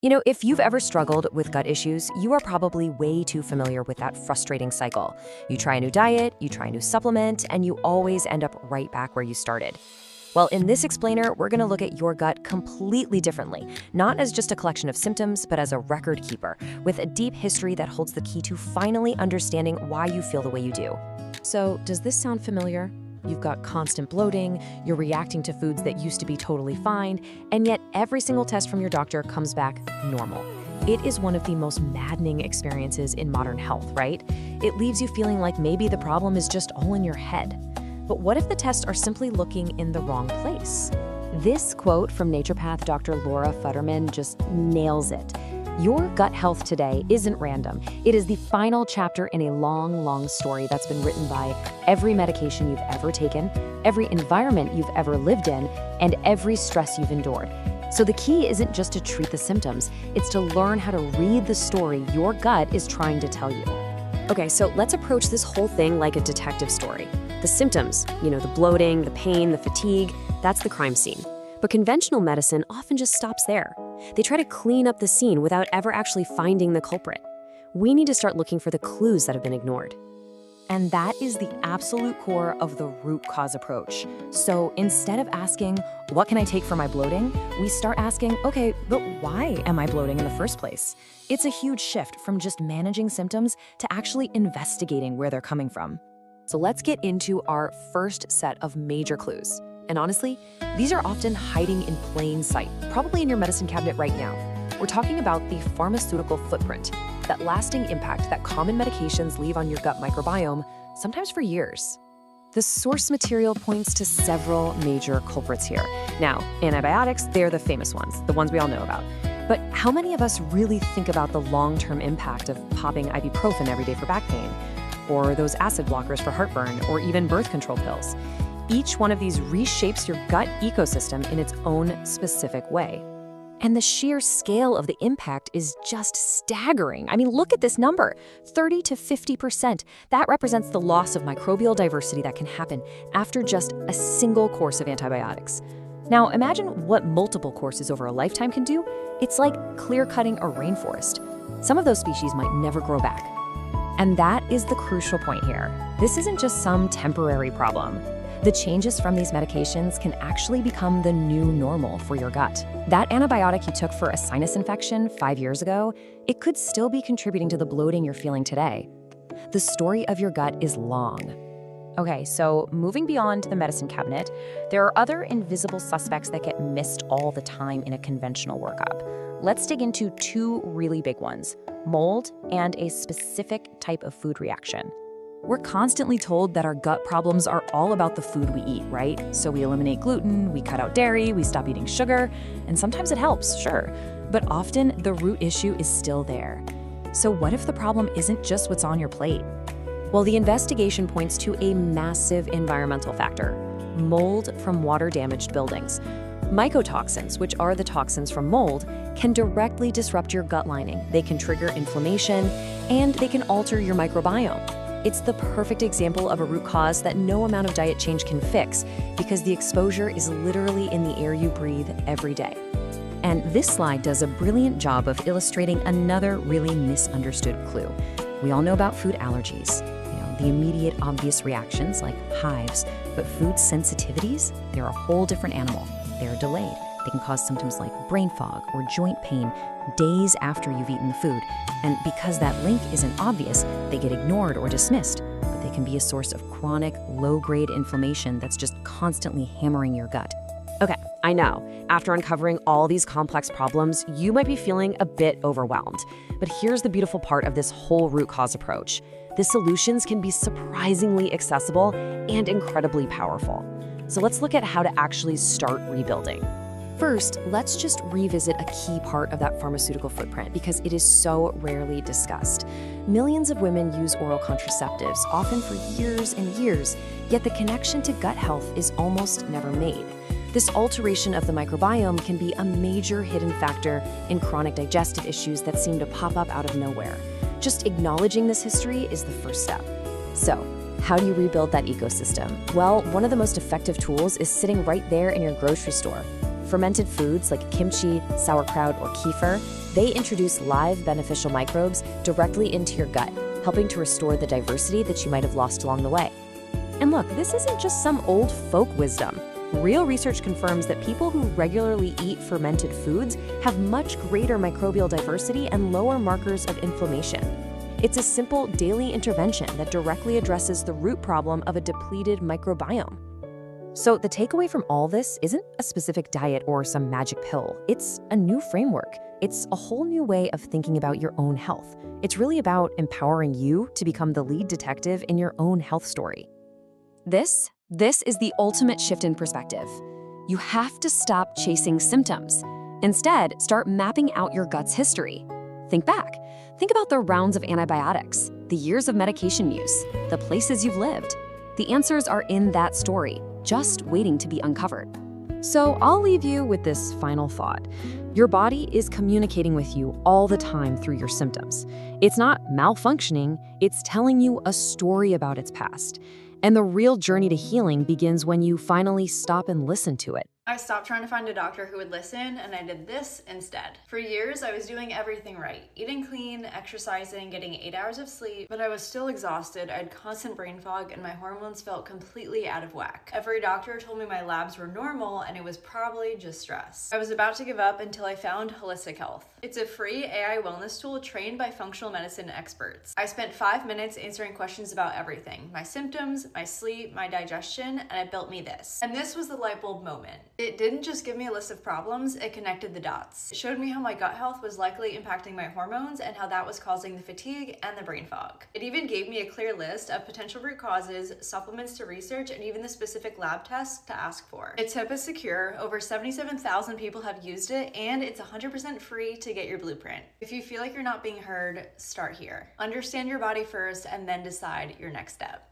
If you've ever struggled with gut issues, you are probably way too familiar with that frustrating cycle. You try a new diet, you try a new supplement, and you always end up right back where you started. Well, in this explainer, we're going to look at your gut completely differently, not as just a collection of symptoms, but as a record keeper, with a deep history that holds the key to finally understanding why you feel the way you do. So, does this sound familiar? You've got constant bloating, you're reacting to foods that used to be totally fine, and yet every single test from your doctor comes back normal. It is one of the most maddening experiences in modern health, right? It leaves you feeling like maybe the problem is just all in your head. But what if the tests are simply looking in the wrong place? This quote from naturopath Dr. Laura Futterman just nails it. Your gut health today isn't random. It is the final chapter in a long, long story that's been written by every medication you've ever taken, every environment you've ever lived in, and every stress you've endured. So the key isn't just to treat the symptoms, it's to learn how to read the story your gut is trying to tell you. Okay, so let's approach this whole thing like a detective story. The symptoms, the bloating, the pain, the fatigue, that's the crime scene. But conventional medicine often just stops there. They try to clean up the scene without ever actually finding the culprit. We need to start looking for the clues that have been ignored. And that is the absolute core of the root cause approach. So instead of asking, what can I take for my bloating? We start asking, okay, but why am I bloating in the first place? It's a huge shift from just managing symptoms to actually investigating where they're coming from. So let's get into our first set of major clues. And honestly, these are often hiding in plain sight, probably in your medicine cabinet right now. We're talking about the pharmaceutical footprint, that lasting impact that common medications leave on your gut microbiome, sometimes for years. The source material points to several major culprits here. Now, antibiotics, they're the famous ones, the ones we all know about. But how many of us really think about the long-term impact of popping ibuprofen every day for back pain, or those acid blockers for heartburn, or even birth control pills? Each one of these reshapes your gut ecosystem in its own specific way. And the sheer scale of the impact is just staggering. I mean, look at this number, 30 to 50%. That represents the loss of microbial diversity that can happen after just a single course of antibiotics. Now, imagine what multiple courses over a lifetime can do. It's like clear-cutting a rainforest. Some of those species might never grow back. And that is the crucial point here. This isn't just some temporary problem. The changes from these medications can actually become the new normal for your gut. That antibiotic you took for a sinus infection 5 years ago, it could still be contributing to the bloating you're feeling today. The story of your gut is long. Okay, so moving beyond the medicine cabinet, there are other invisible suspects that get missed all the time in a conventional workup. Let's dig into two really big ones: mold and a specific type of food reaction. We're constantly told that our gut problems are all about the food we eat, right? So we eliminate gluten, we cut out dairy, we stop eating sugar, and sometimes it helps, sure. But often the root issue is still there. So what if the problem isn't just what's on your plate? Well, the investigation points to a massive environmental factor: mold from water-damaged buildings. Mycotoxins, which are the toxins from mold, can directly disrupt your gut lining. They can trigger inflammation, and they can alter your microbiome. It's the perfect example of a root cause that no amount of diet change can fix, because the exposure is literally in the air you breathe every day. And this slide does a brilliant job of illustrating another really misunderstood clue. We all know about food allergies, the immediate obvious reactions like hives, but food sensitivities, they're a whole different animal. They're delayed. They can cause symptoms like brain fog or joint pain days after you've eaten the food. And because that link isn't obvious, they get ignored or dismissed, but they can be a source of chronic, low-grade inflammation that's just constantly hammering your gut. Okay, I know, after uncovering all these complex problems, you might be feeling a bit overwhelmed. But here's the beautiful part of this whole root cause approach. The solutions can be surprisingly accessible and incredibly powerful. So let's look at how to actually start rebuilding. First, let's just revisit a key part of that pharmaceutical footprint because it is so rarely discussed. Millions of women use oral contraceptives, often for years and years, yet the connection to gut health is almost never made. This alteration of the microbiome can be a major hidden factor in chronic digestive issues that seem to pop up out of nowhere. Just acknowledging this history is the first step. So, how do you rebuild that ecosystem? Well, one of the most effective tools is sitting right there in your grocery store. Fermented foods like kimchi, sauerkraut, or kefir, they introduce live beneficial microbes directly into your gut, helping to restore the diversity that you might have lost along the way. And look, this isn't just some old folk wisdom. Real research confirms that people who regularly eat fermented foods have much greater microbial diversity and lower markers of inflammation. It's a simple daily intervention that directly addresses the root problem of a depleted microbiome. So the takeaway from all this isn't a specific diet or some magic pill. It's a new framework. It's a whole new way of thinking about your own health. It's really about empowering you to become the lead detective in your own health story. This is the ultimate shift in perspective. You have to stop chasing symptoms. Instead, start mapping out your gut's history. Think back. Think about the rounds of antibiotics, the years of medication use, the places you've lived. The answers are in that story, just waiting to be uncovered. So I'll leave you with this final thought. Your body is communicating with you all the time through your symptoms. It's not malfunctioning, it's telling you a story about its past. And the real journey to healing begins when you finally stop and listen to it. I stopped trying to find a doctor who would listen, and I did this instead. For years, I was doing everything right. Eating clean, exercising, getting 8 hours of sleep, but I was still exhausted, I had constant brain fog, and my hormones felt completely out of whack. Every doctor told me my labs were normal, and it was probably just stress. I was about to give up until I found Holistic Health. It's a free AI wellness tool trained by functional medicine experts. I spent 5 minutes answering questions about everything: my symptoms, my sleep, my digestion, and it built me this. And this was the light bulb moment. It didn't just give me a list of problems, it connected the dots. It showed me how my gut health was likely impacting my hormones and how that was causing the fatigue and the brain fog. It even gave me a clear list of potential root causes, supplements to research, and even the specific lab tests to ask for. Its tip is secure, over 77,000 people have used it, and it's 100% free to get your blueprint. If you feel like you're not being heard, start here. Understand your body first and then decide your next step.